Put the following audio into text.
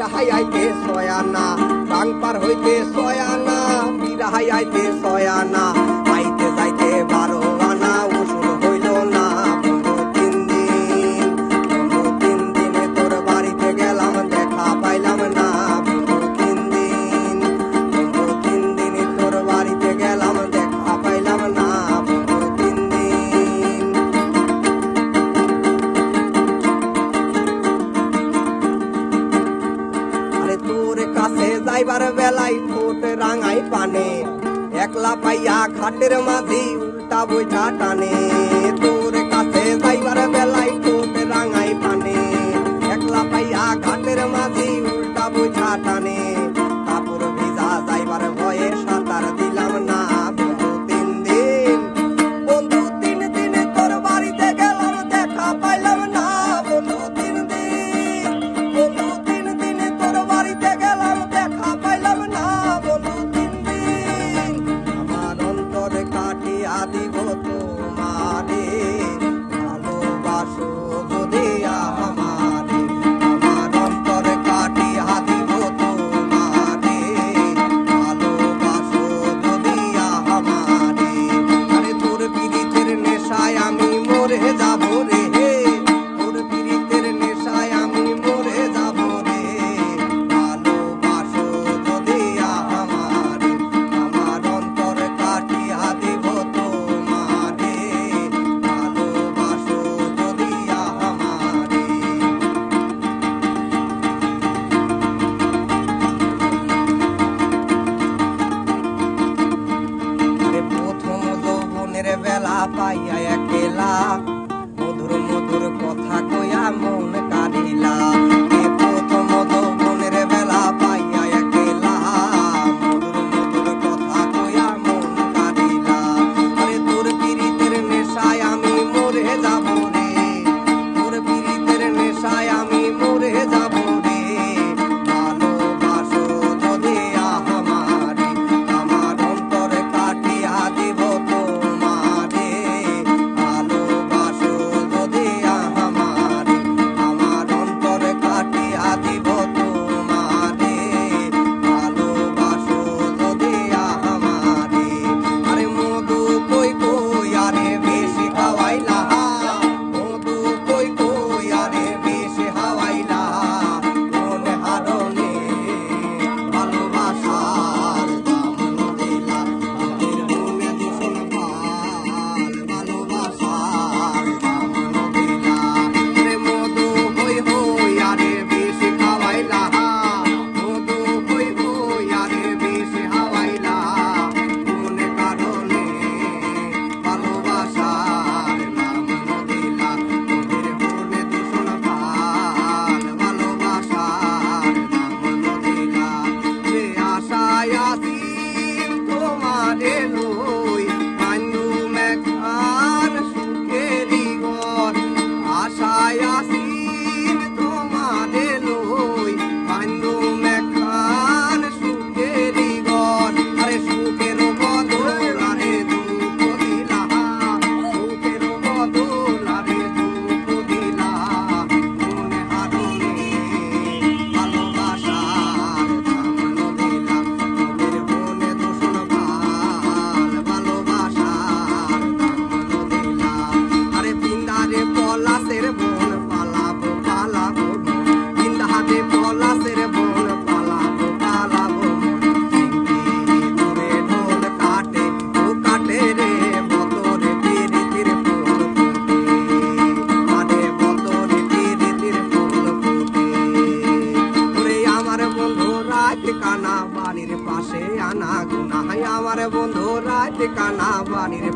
বিরাহাই আইতে সয়ানা বাং পার হইতে সয়ানা বিরাহাই আইতে সয়ানা আইতে যাইতে 12 আনা উসুল হইল না বন্ধু 3 দিন বন্ধু 3 দিনে তোর বাড়িতে গেলাম দেখা পাইলাম না বন্ধু 3 দিন বন্ধু 3 দিনে তোর বাড়িতে গেলাম দেখা পাইলাম না বন্ধু 3 দিন। আরে তোর কাছে যাইবার বেলায় ঠোঁট রাঙাই পানে একলা পাইয়া খাটের মাঝি উল্টা বৈঠা টানে তোর কাছে যাইবার বেলায় ঠোঁট রাঙাই পানে একলা পাইয়া ঘাটের মাঝি উল্টা বৈঠা টানে কাপড় ভিজা যাইবার ভয়ে সাঁতার দিলাম না বন্ধু 3 দিন বন্ধু 3 দিনে তোর বাড়িতে গেলাম দেখা পাইলাম না বন্ধু 3 দিন বন্ধু 3 দিনে তোর বাড়িতে গেলাম দেখা পাইলাম না বন্ধু 3 দিন। আমার অন্তরে কাটিয়া দিব তোমারে ভালোবাসো যদি আমারে আমার অন্তরে কাটিয়া দিব তোমারে ভালোবাসো যদি আমারে আরে তোর পীড়িতের নেশায় আমি মরে যাব রে তোর পীড়িতের নেশায় আমি মরে যাব রে ভালোবাসো যদি আমারে আমার অন্তরে কাটিয়া দিব তোমারে ভালোবাসো যদি আমারে। আরে প্রথম যৌবনের বেলা পাইয়া একলা মধুর মধুর কথা কইয়া মন কাঁদিলা প্রথম যৌবনের বেলা পাইয়া একলা মধুর মধুর কথা কইয়া মন কাঁদিলা আরে তোর পীড়িতের নেশায় আমি মরে যাব রে তোর পীড়িতের নেশায় আমি মরে যাব রে ভালোবাসো যদি আমারে আমার অন্তরে কাটিয়া দিব তোমারে ভালোবাসো যদি আমারে আমার অন্তরে কাটিয়া দিব তোমারে ভালোবাসো যদি আমারে আরে মধু কই কই আরে বেশি খাওয়াইলা মধু কই কই আরে বেশি হাওয়াইলা কোন হারনে ভালোবাসার দামন দিলা আমাদের মনে দূষণ পাল ভালোবাসার দামন দিলা রে মধু কই কই আরে বেশি খাওয়াইলা মধু কই কই আরে বেশি হাওয়াইলা কোন কারণে ভালোবাসার দামন দিলা তোদের মনে দূষণ পাল ভালোবাসার দামন দিলা সে আশায় আসিম তোমারে লই পান্ডু মেঘান সুখেরি ঘর আশায় আসিম তোমারে লই পান্ডু মেঘান সুখেরি ঘর আরে সুখের বদল আরে দুঃখ দিলা সুখের বদল আরে দুঃখ দিলা কোন হারনে ভালোবাসার দামন দিলা তোদের মনে দূষণ পাল ভালোবাসার দামন দিলা আরে পিন্দারে পলাশের বন পালাবো পালাবো পিন্দারে পলাশের বন পালাবো পালাবো চিংড়ি দূরে ঢোল কাটে ও কাটে রে বতরে পীড়িতির ফুল ফুটে আরে বতরে পীড়িতির ফুল ফুটে ওরে আমার বন্ধু রাত কানা বাড়ির পাশে আনা গুনা আমার বন্ধু রাত কানা বাড়ির